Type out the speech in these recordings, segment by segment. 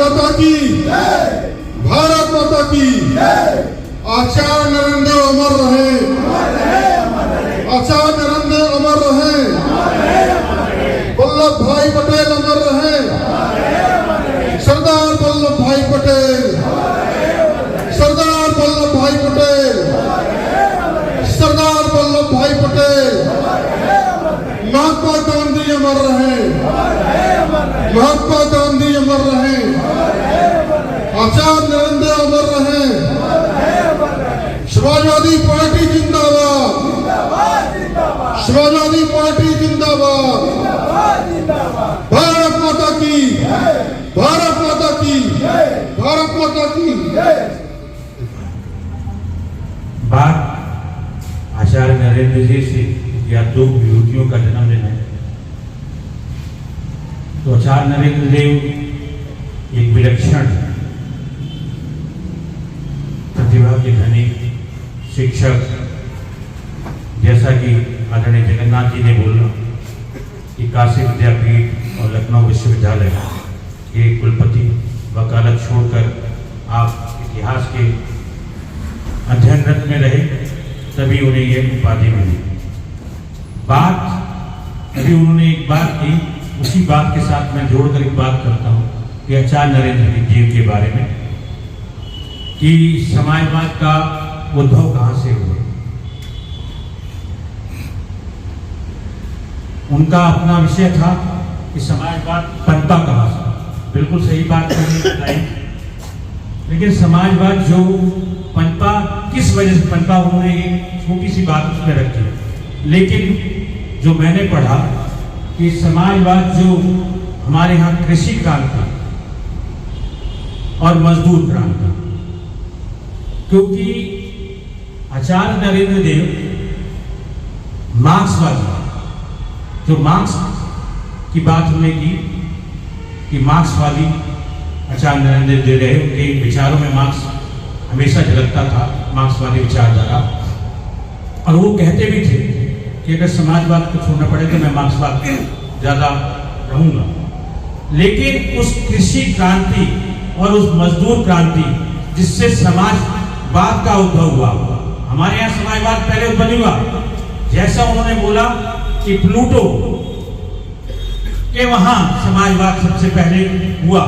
माता की, भारत माता की। आचार्य नरेंद्र अमर रहे, आचार्य नरेंद्र अमर रहे, वल्लभ भाई पटेल अमर रहे, सरदार वल्लभ भाई पटेल, सरदार वल्लभ भाई पटेल, सरदार वल्लभ भाई पटेल। महात्मा गांधी अमर रहे, महात्मा गांधी अमर रहे, आचार्य नरेंद्र अमर रहे। समाजवादी पार्टी जिंदाबाद, समाजवादी पार्टी जिंदाबाद। भारत माता की, भारत माता की, भारत माता की। बात आचार्य नरेंद्र जी से या दो विभूतियों का जन्मदिन है, तो आचार्य नरेंद्र देव एक विलक्षण प्रतिभा के धनी शिक्षक, जैसा कि आदरणीय जगन्नाथ जी ने बोला कि काशी विद्यापीठ और लखनऊ विश्वविद्यालय के कुलपति वकालत छोड़कर आप इतिहास के अध्ययनरत में रहे, तभी उन्हें यह उपाधि मिली। बात अभी उन्होंने एक बात की, उसी बात के साथ मैं जोड़कर एक बात करता हूं कि आचार्य नरेंद्र देव के बारे में कि समाजवाद का उद्भव कहां से हुआ। उनका अपना विषय था कि समाजवाद पनपा कहां से। बिल्कुल सही बात उन्होंने बताई, लेकिन समाजवाद जो पनपा किस वजह से पनपा, उन्होंने एक छोटी सी बात उसमें रखी। लेकिन जो मैंने पढ़ा कि समाजवाद जो हमारे यहाँ कृषि क्रांति और मजदूर क्रांति, क्योंकि आचार्य नरेंद्र देव मार्क्सवादी, जो मार्क्स की बात हमने की कि मार्क्सवादी आचार्य नरेंद्र देव रहे, उनके विचारों में मार्क्स हमेशा झलकता था, मार्क्सवादी विचारधारा। और वो कहते भी थे कि अगर समाजवाद को छोड़ना पड़े तो मैं मार्क्सवाद ज्यादा रहूंगा। लेकिन उस कृषि क्रांति और उस मजदूर क्रांति जिससे समाजवाद का उद्भव हुआ, हमारे यहाँ समाजवाद पहले उत्पन्न हुआ। जैसा उन्होंने बोला कि प्लूटो के वहां समाजवाद सबसे पहले हुआ,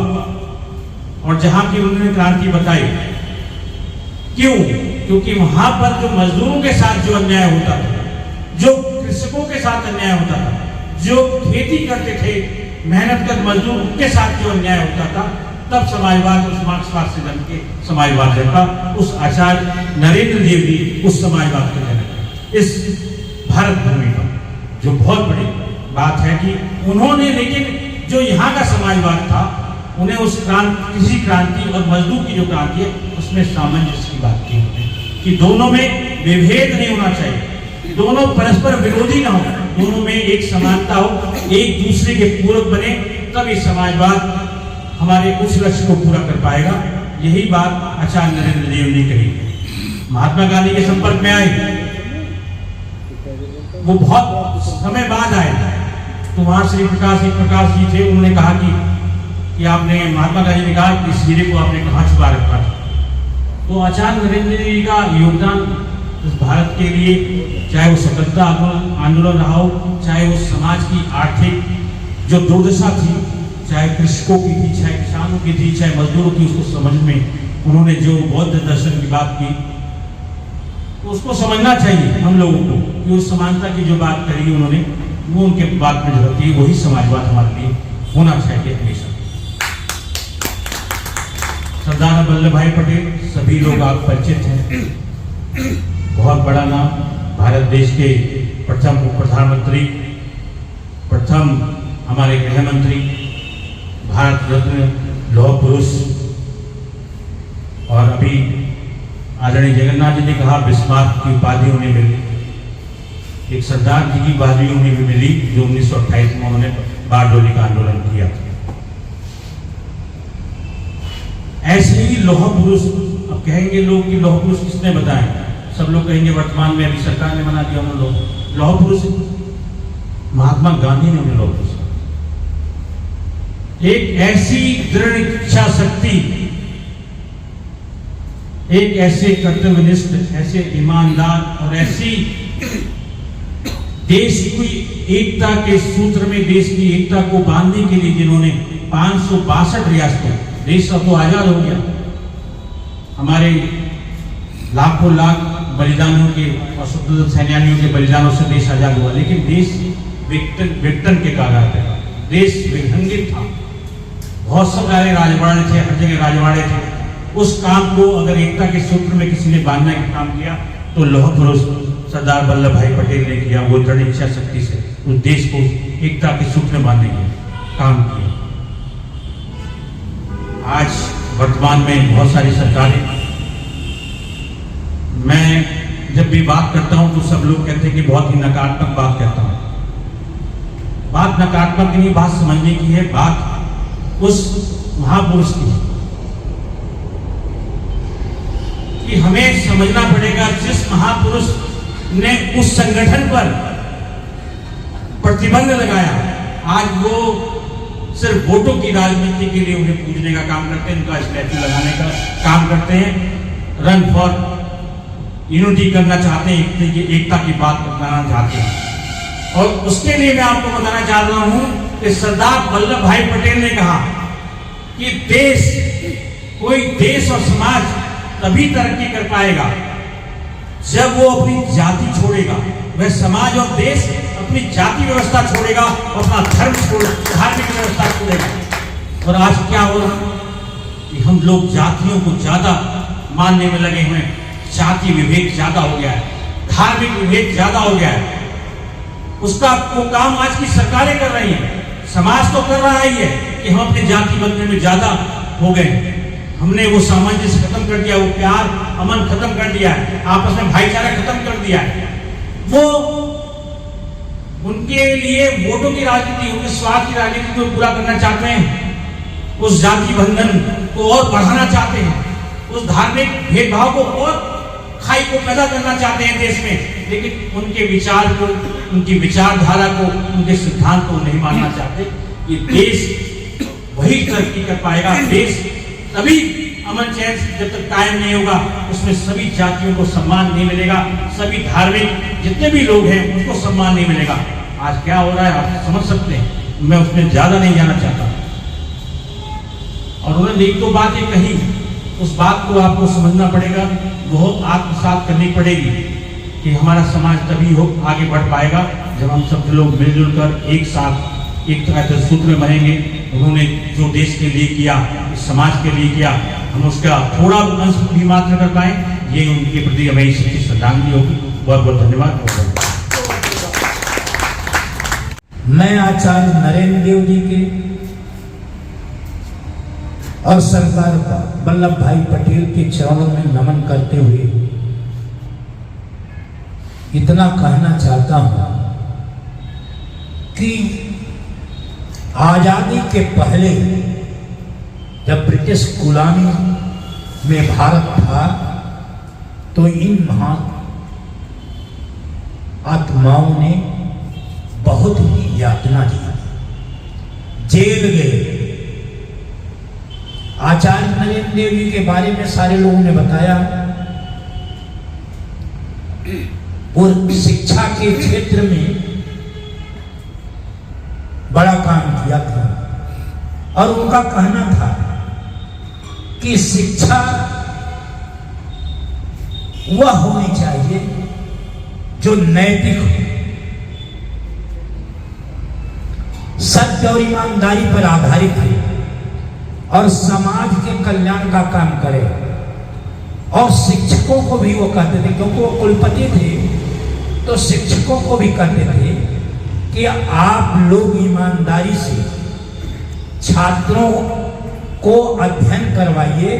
और जहां की उन्होंने क्रांति बताई। क्यों? क्योंकि वहां पर जो मजदूरों के साथ जो अन्याय होता था, जो कृषकों के साथ अन्याय होता था, जो खेती करते थे मेहनत कर मजदूर, उनके साथ जो अन्याय होता था, तब समाजवाद उस मार्क्सवाद से जन्म के समाजवाद जनता, उस आचार्य नरेंद्र देव जी उस समाजवाद के जनक इस भारत भूमि पर। जो बहुत बड़ी बात है कि उन्होंने, लेकिन जो यहाँ का समाजवाद था, उन्हें उस कृषि क्रांति और मजदूर की जो क्रांति है उसमें सामंजस्य की बात की कि दोनों में विभेद नहीं होना चाहिए, दोनों परस्पर विरोधी ना हो, दोनों में एक समानता हो, एक दूसरे के पूरक बने, तब ये समाजवाद हमारे उस लक्ष्य को पूरा कर पाएगा। यही बात आचार्य नरेंद्र देव ने कही। महात्मा गांधी के संपर्क में आए, वो बहुत समय बाद आए, तो वहां श्री प्रकाश जी थे। उन्होंने कहा कि आपने, महात्मा गांधी ने कहा कि इस हीरे को आपने कहाँ छुपा रखा था। तो आचार्य नरेंद्र जी का योगदान इस भारत के लिए, चाहे वो स्वतंत्रता आंदोलन रहा हो, चाहे वो समाज की आर्थिक जो दुर्दशा थी, चाहे कृषकों की थी, चाहे किसानों की थी, चाहे मजदूरों की, उसको समझ में उन्होंने जो बौद्ध दर्शन की बात की, तो उसको समझना चाहिए हम लोगों को कि उस समानता की जो बात करी उन्होंने, वो उनके बात में जो होती है वही समाजवाद हमारे लिए होना चाहिए हमेशा। सरदार वल्लभ भाई पटेल, सभी लोग आप परिचित हैं, बहुत बड़ा नाम, भारत देश के प्रथम उप प्रधानमंत्री, प्रथम हमारे गृह मंत्री, भारत रत्न लौह पुरुष, और अभी आदरणीय जगन्नाथ जी ने कहा बिस्मार्क की उपाधि उन्हें मिली। एक सरदार जी की उपाधि उन्हें भी मिली जो 1928 में उन्होंने बारडोली का आंदोलन किया। ऐसे ही लौह पुरुष, अब कहेंगे लोग कि लौह पुरुष किसने बताए, सब लोग कहेंगे वर्तमान में अभी सरकार ने बना दिया उन लोग। लौह पुरुष महात्मा गांधी ने उन्हें लौह पुरुष, एक ऐसी दृढ़ इच्छा शक्ति, एक ऐसे कर्तव्यनिष्ठ, ऐसे ईमानदार और ऐसी देश की एकता के सूत्र में देश की एकता को बांधने के लिए जिन्होंने 562 रियासतों, देश अब तो आजाद हो गया, हमारे लाखों लाख बलिदानों के और स्वतंत्रता सेनानियों के बलिदानों से देश आजाद हुआ, लेकिन देश विघटन के कारण था, देश विखंडित था, बहुत सारे राजवाड़े थे, हर जगह राजवाड़े थे। उस काम को अगर एकता के सूत्र में किसी ने बांधने का काम किया तो लौह पुरुष सरदार वल्लभ भाई पटेल ने किया। वो दृढ़ इच्छा शक्ति से उस देश को एकता के सूत्र में बांधने का काम किया। आज वर्तमान में बहुत सारी सरकारें, मैं जब भी बात करता हूं तो सब लोग कहते हैं कि बहुत ही नकारात्मक बात कहता हूं। बात नकारात्मक नहीं, बात समझने की है, बात उस महापुरुष की कि हमें समझना पड़ेगा जिस महापुरुष ने उस संगठन पर प्रतिबंध लगाया, आज वो सिर्फ वोटों की राजनीति के लिए उन्हें पूजने का काम करते हैं, उनका स्टैचू लगाने का काम करते हैं, रन फॉर यूनिटी करना चाहते हैं, एकता की बात बताना चाहते हैं। और उसके लिए मैं आपको बताना चाह रहा हूं कि सरदार वल्लभ भाई पटेल ने कहा कि कोई देश और समाज तभी तरक्की कर पाएगा जब वो अपनी जाति छोड़ेगा। वह समाज और देश अपनी जाति व्यवस्था छोड़ेगा और अपना धार्मिक व्यवस्था छोड़ेगा। और आज क्या हो रहा है कि हम लोग जातियों को ज्यादा मानने में लगे हुए हैं, जाति विभेद ज्यादा हो गया है, धार्मिक विभेद ज्यादा हो गया है। उसका वो काम आज की सरकारें कर रही हैं, समाज तो कर रहा ही है कि हम अपनी जाति बनने में ज्यादा हो गए, हमने वो सामंजस्य खत्म कर दिया, वो प्यार अमन खत्म कर दिया है, आपस में भाईचारा खत्म कर दिया है। वो उनके लिए वोटों की राजनीति, उनके स्वार्थ की राजनीति को पूरा करना चाहते हैं, उस जाति बंधन को और बढ़ाना चाहते हैं, उस धार्मिक भेदभाव को और खाई को पैदा करना चाहते हैं देश में, लेकिन उनके विचार को, उनकी विचारधारा को, उनके सिद्धांत को नहीं मानना चाहते। ये देश वही तरक्की कर पाएगा, देश तभी अमन चैन जब तक कायम नहीं होगा, उसमें सभी जातियों को सम्मान नहीं मिलेगा, सभी धार्मिक जितने भी लोग हैं उनको सम्मान नहीं मिलेगा। आज क्या हो रहा है आप समझ सकते हैं, मैं उसमें ज्यादा नहीं जाना चाहता। और उन्होंने एक तो बात ये कही, उस बात को आपको समझना पड़ेगा, बहुत आत्मसात करनी पड़ेगी कि हमारा समाज तभी आगे बढ़ पाएगा जब हम सब लोग मिलजुल कर एक साथ एक तरह के सूत्र में बनेंगे। उन्होंने जो देश के लिए किया, इस समाज के लिए किया, हम उसका थोड़ा अंश भी मात्र कर पाए, ये उनके प्रति हमें सच्ची श्रद्धांजलि होगी। बहुत बहुत धन्यवाद। मैं आचार्य नरेंद्र देव जी के और सरदार वल्लभ भाई पटेल के चरणों में नमन करते हुए इतना कहना चाहता हूं कि आजादी के पहले जब ब्रिटिश गुलामी में भारत था तो इन महान आत्माओं ने बहुत ही यातना दी, जेल गए। आचार्य नरेंद्र देव जी के बारे में सारे लोगों ने बताया, और शिक्षा के क्षेत्र में बड़ा काम किया था। और उनका कहना था कि शिक्षा वह होनी चाहिए जो नैतिक हो, सत्य और ईमानदारी पर आधारित है और समाज के कल्याण का काम करे। और शिक्षकों को भी वो कहते थे, क्योंकि वो कुलपति थे, तो शिक्षकों को भी कहते थे कि आप लोग ईमानदारी से छात्रों को अध्ययन करवाइए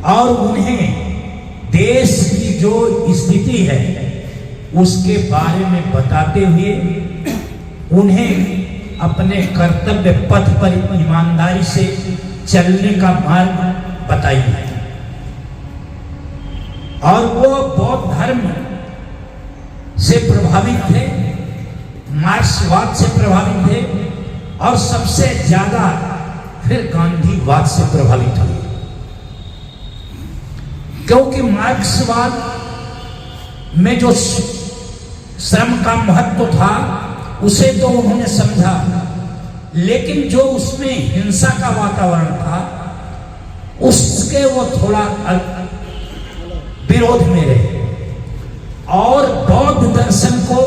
और उन्हें देश की जो स्थिति है उसके बारे में बताते हुए उन्हें अपने कर्तव्य पथ पर ईमानदारी से चलने का मार्ग बताइए। और वो बौद्ध धर्म से प्रभावित थे, मार्क्सवाद से प्रभावित थे, और सबसे ज्यादा फिर गांधीवाद से प्रभावित हुए, क्योंकि मार्क्सवाद में जो श्रम का महत्व था उसे तो उन्होंने समझा, लेकिन जो उसमें हिंसा का वातावरण था उसके वो थोड़ा विरोध में रहे। और बौद्ध दर्शन को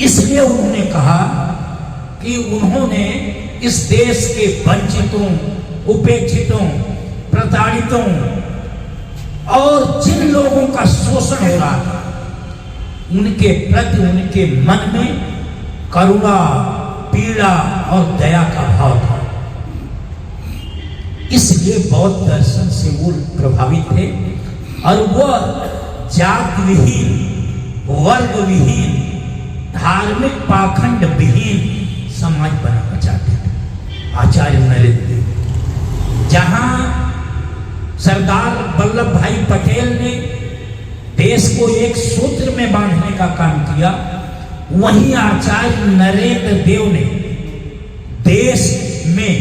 इसलिए उन्होंने कहा कि उन्होंने इस देश के वंचितों, उपेक्षितों, प्रताड़ितों और जिन लोगों का शोषण हो रहा था उनके प्रति उनके मन में करुणा, पीड़ा और दया का भाव था। इसलिए बौद्ध दर्शन से वो प्रभावित थे और वह जात विहीन, वर्ग विहीन, धार्मिक पाखंड विहीन समाज बनाना चाहते थे। आचार्य नरेंद्र देव, जहां सरदार वल्लभ भाई पटेल ने देश को एक सूत्र में बांधने का काम किया, वहीं आचार्य नरेंद्र देव ने देश में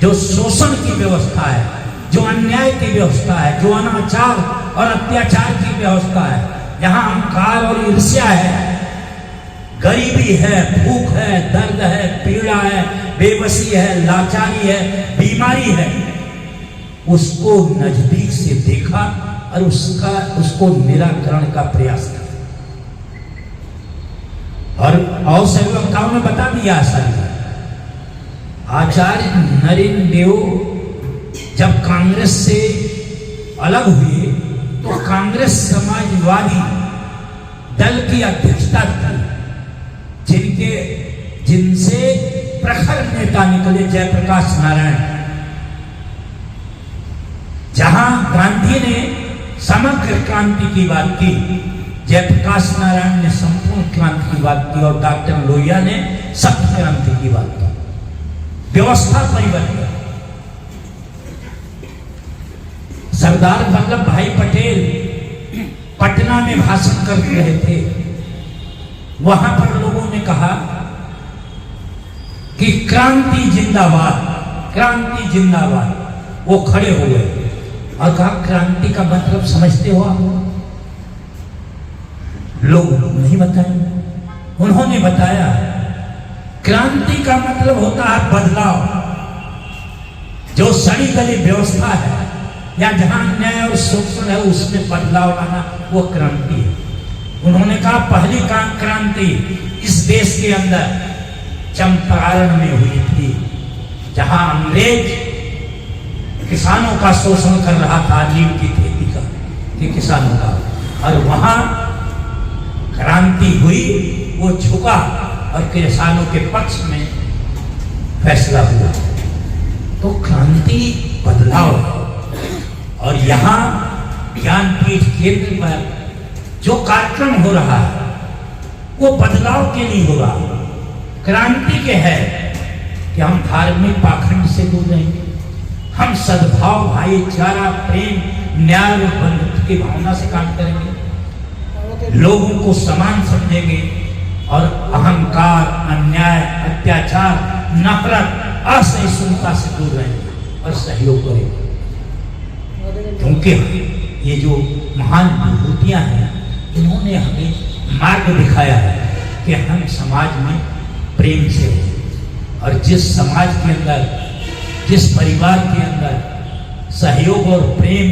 जो शोषण की व्यवस्था है, जो अन्याय की व्यवस्था है, जो अनाचार और अत्याचार की व्यवस्था है, जहां अहंकार और ईर्ष्या है, गरीबी है, भूख है, दर्द है, पीड़ा है, बेबसी है, लाचारी है, बीमारी है, उसको नजदीक से देखा और उसको निराकरण का प्रयास किया। और सभी वक्ताओं ने बता दिया आचार्य नरेंद्र देव जब कांग्रेस से अलग हुए तो कांग्रेस समाजवादी दल की अध्यक्षता की, जिनसे प्रखर नेता निकले जयप्रकाश नारायण। जहां गांधी ने समग्र क्रांति की बात की, जयप्रकाश नारायण ने संपूर्ण क्रांति की बात की और डॉक्टर लोहिया ने सख्त क्रांति की बात की, व्यवस्था परिवर्तन। सरदार वल्लभ भाई पटेल पटना में भाषण कर रहे थे, वहां पर लोगों ने कहा कि क्रांति जिंदाबाद, क्रांति जिंदाबाद। वो खड़े हो गए और कहा क्रांति का मतलब समझते हो आप? लोग नहीं बताए। उन्होंने बताया क्रांति का मतलब होता है बदलाव। जो सड़ी गली व्यवस्था है या जहां अन्याय और शोषण है उसमें बदलाव लाना, वो क्रांति है। उन्होंने कहा पहली क्रांति इस देश के अंदर चंपारण में हुई थी, जहां अंग्रेज किसानों का शोषण कर रहा था, नीम की खेती का, कि किसानों का, और वहां क्रांति हुई, वो झुका और किसानों के पक्ष में फैसला हुआ। तो क्रांति बदलाव है। और यहाँ ज्ञानपीठ केंद्र पर जो कार्यक्रम हो रहा है वो बदलाव के लिए हो रहा, क्रांति के है कि हम धार्मिक पाखंड से दूर रहेंगे, हम सद्भाव, भाईचारा, प्रेम, न्याय और बंधुत्व की भावना से काम करेंगे, लोगों को समान समझेंगे और अहंकार, अन्याय, अत्याचार, नफरत, असहिष्णुता से दूर रहेंगे और सहयोग करेंगे। क्योंकि ये जो महान विभूतियां हैं इन्होंने हमें मार्ग दिखाया है कि हम समाज में प्रेम से रहें, और जिस समाज के अंदर, जिस परिवार के अंदर सहयोग और प्रेम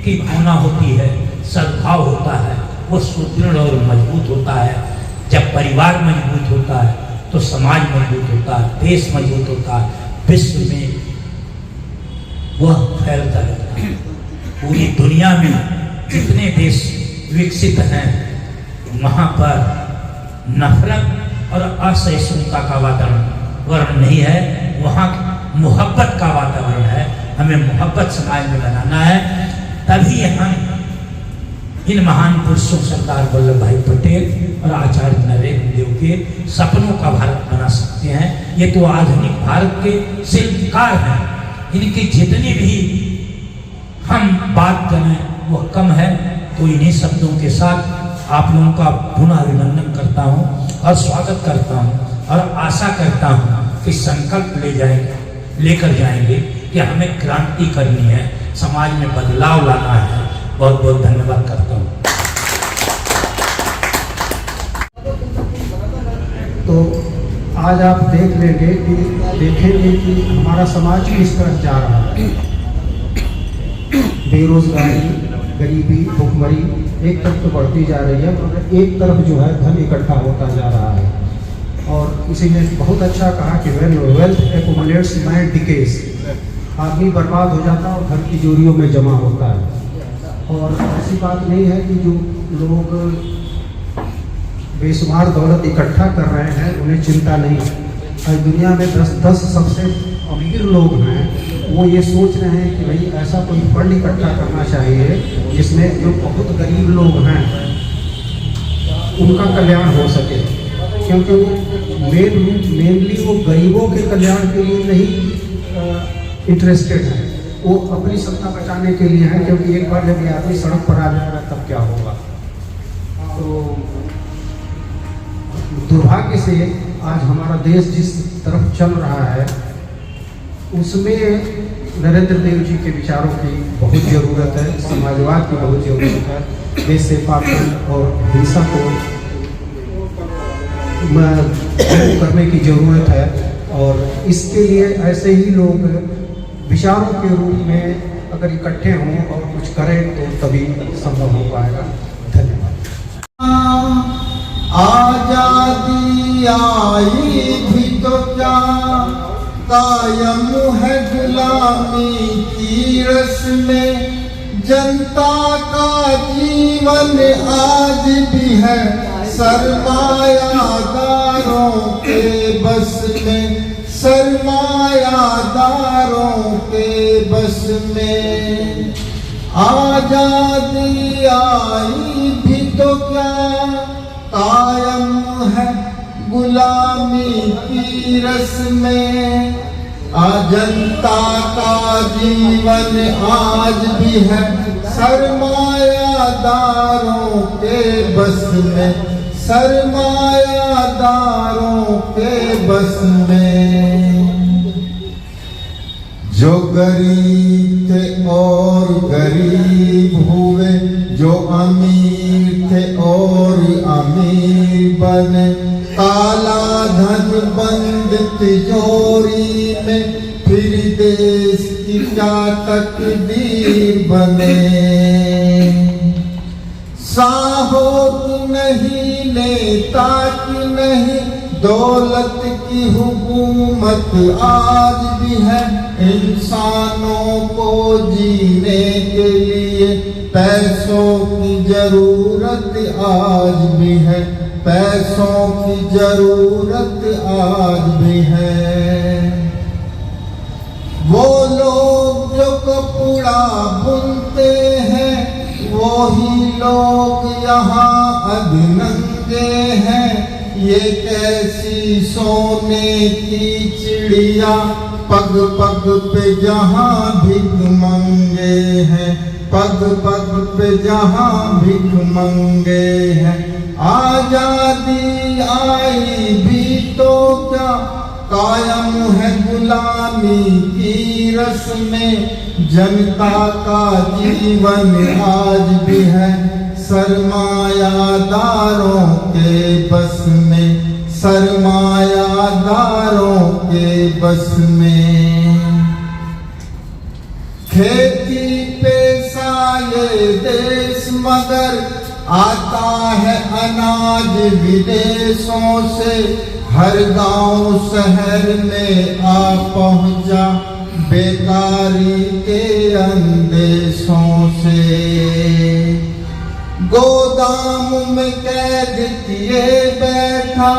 की भावना होती है, सद्भाव होता है, वो सुदृढ़ और मजबूत होता है। जब परिवार मजबूत होता है तो समाज मजबूत होता है, देश मजबूत होता है, विश्व में वह फैलता रहता है। पूरी दुनिया में जितने देश विकसित हैं वहां पर नफरत और असहिष्णुता का वातावरण नहीं है, वहां मोहब्बत का वातावरण है। हमें मोहब्बत समाज में बनाना है, तभी हम इन महान पुरुषों सरदार वल्लभ भाई पटेल और आचार्य नरेंद्र देव के सपनों का भारत बना सकते हैं। ये तो आधुनिक भारत के शिल्पकार हैं, इनकी जितनी भी हम बात करें वो कम है। तो इन्हीं शब्दों के साथ आप लोगों का पुनः अभिनंदन करता हूँ और स्वागत करता हूँ और आशा करता हूँ कि संकल्प ले जाएंगे लेकर जाएंगे कि हमें क्रांति करनी है, समाज में बदलाव लाना है। बहुत बहुत धन्यवाद करता हूँ। तो आज आप देखेंगे कि हमारा समाज किस तरफ जा रहा है। बेरोजगारी, गरीबी, भुखमरी एक तरफ तो बढ़ती जा रही है, मगर एक तरफ जो है धन इकट्ठा होता जा रहा है। और इसी ने बहुत अच्छा कहा कि व्हेन वेल्थ एक्युमुलेट्स मैन डिकेज, आदमी बर्बाद हो जाता है और धन तिजोरियों में जमा होता है। और ऐसी बात नहीं है कि जो लोग बेशुमार दौलत इकट्ठा कर रहे हैं उन्हें चिंता नहीं है। आज दुनिया में 10 सबसे अमीर लोग हैं, वो ये सोच रहे हैं कि भाई ऐसा कोई फंड इकट्ठा करना चाहिए जिसमें जो बहुत गरीब लोग हैं उनका कल्याण हो सके, क्योंकि मेनली वो गरीबों के कल्याण के लिए नहीं इंटरेस्टेड है, वो अपनी सत्ता बचाने के लिए है। क्योंकि एक बार जब ये आदमी सड़क पर आ जाएगा तब क्या होगा। तो दुर्भाग्य से आज हमारा देश जिस तरफ चल रहा है उसमें नरेंद्र देव जी के विचारों की बहुत ज़रूरत है, समाजवाद की बहुत ज़रूरत है। देश से पाखंड और हिंसा को करने की ज़रूरत है, और इसके लिए ऐसे ही लोग विचारों के रूप में अगर इकट्ठे हों और कुछ करें तो तभी संभव हो पाएगा। धन्यवाद। आजादी आई भी तो क्या, कायम है गुलामी की रस्में। जनता का जीवन आज भी है सरमायादारों के बस में, सरमायादारों के बस में। आजादी आई भी तो क्या, कायम है गुलामी की रस्में। जनता का जीवन आज भी है सरमायादारों के बस में, सरमायादारों के बस में। जो गरीब थे और गरीब हुए, जो अमीर थे और अमीर बने। काला धन बंद तिजोरी में, फिर देश की क्या तकदीर बने। साहो की नहीं, नेता की नहीं, दौलत की हुकूमत आज भी है। इंसानों को जीने के लिए पैसों की जरूरत आज भी है, पैसों की जरूरत आज भी है। वो लोग जो कपड़ा बुनते हैं, वही लोग यहाँ अधनंगे हैं। ये कैसी सोने की चिड़िया, पग पग पे जहाँ भिख मंगे हैं, पग पग पे जहाँ भिख मंगे हैं। आजादी आई भी तो क्या, कायम है गुलामी की रस्में। जनता का जीवन आज भी है सरमायादारों के बस में, सरमायादारों के बस में। खेती पेशा ये देश मगर आता है अनाज विदेशों से। हर गांव शहर में आ पहुंचा बेकारी के अंदेशों से। गोदाम में कैद किए बैठा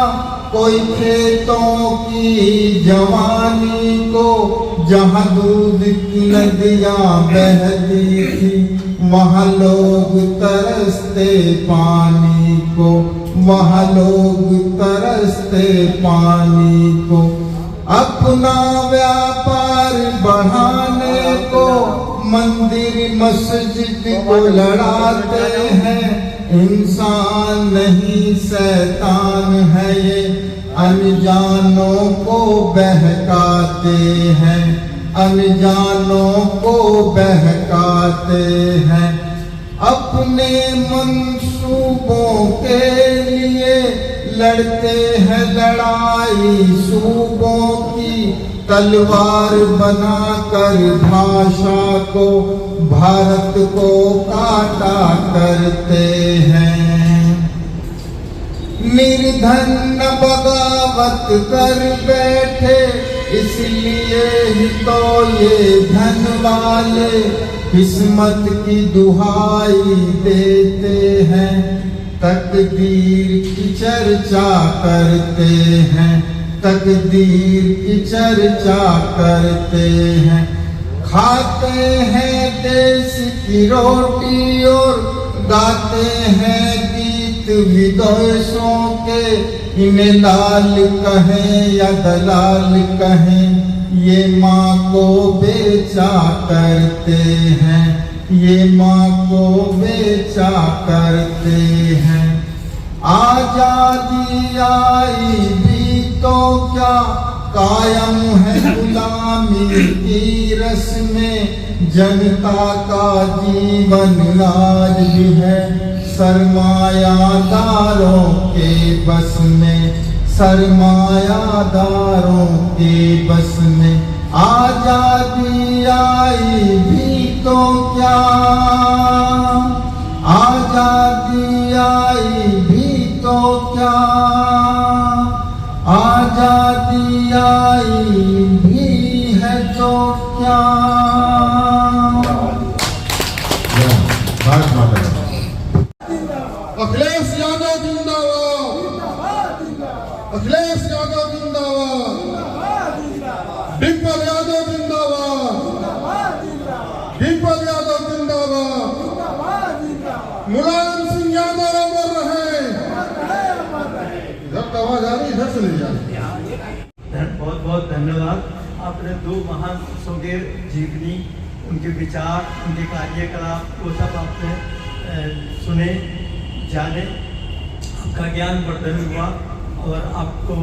कोई खेतों की जवानी को। जहाँ दूध की नदियाँ बहती थी, वहाँ लोग तरसते पानी को, वहाँ लोग तरसते पानी को। अपना व्यापार बढ़ाने को मंदिर मस्जिद को लड़ाते हैं। इंसान नहीं शैतान है ये, अनजानों को बहकाते हैं। अनजानों को बहकाते हैं। अपने मंसूबों के लिए लड़ते हैं लड़ाई सूबों की, तलवार बनाकर भाषा को भारत को काटा करते हैं। निर्धन बगावत कर बैठे, इसलिए ही तो ये धन वाले किस्मत की दुहाई देते हैं। तकदीर की चर्चा करते हैं, तकदीर की चर्चा करते हैं। खाते हैं देश की रोटी और गाते हैं गीत विदेशों के। इन्हें लाल कहें या दलाल कहें, ये माँ को बेचा करते हैं, ये माँ को बेचा करते हैं। आजादी आई भी तो क्या, कायम है गुलामी की रस्में। जनता का जीवन आज भी है सरमायादारों के बस में, सरमायादारों के बस में। आजादी आई भी तो क्या, आजादी आई भी तो क्या, आजादी आई भी है तो क्या। भारत माता की। अखिलेश यादव जिंदाबाद, अखिलेश यादव जिंदाबाद, डिम्पल यादव जिंदाबाद, डिम्पल यादव जिंदाबाद, मुलायम सिंह यादव अमर रहे। इधर आवाज आ रही, इधर से नहीं जा रही। बहुत बहुत धन्यवाद। आपने दो महान सोगेर जीवनी, उनके विचार, उनके कार्यकलाप वो सब आपने सुने, जाने, आपका ज्ञान वर्धन हुआ और आपको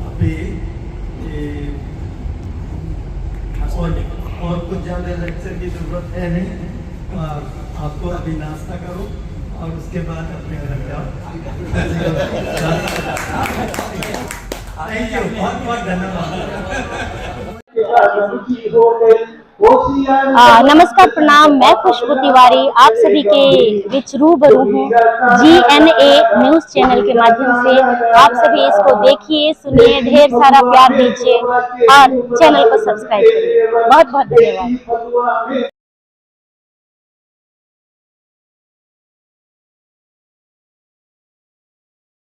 अभी और कुछ ज़्यादा लेक्चर की ज़रूरत है नहीं। आपको अभी नाश्ता करो और उसके बाद अपने घर जाओ। थैंक यू, बहुत बहुत धन्यवाद। नमस्कार, प्रणाम। मैं खुशबू तिवारी आप सभी के बीच रूबरू हूँ GNA न्यूज चैनल के माध्यम से। आप सभी इसको देखिए, सुनिए, ढेर सारा प्यार दीजिए और चैनल को सब्सक्राइब करिए। बहुत बहुत धन्यवाद।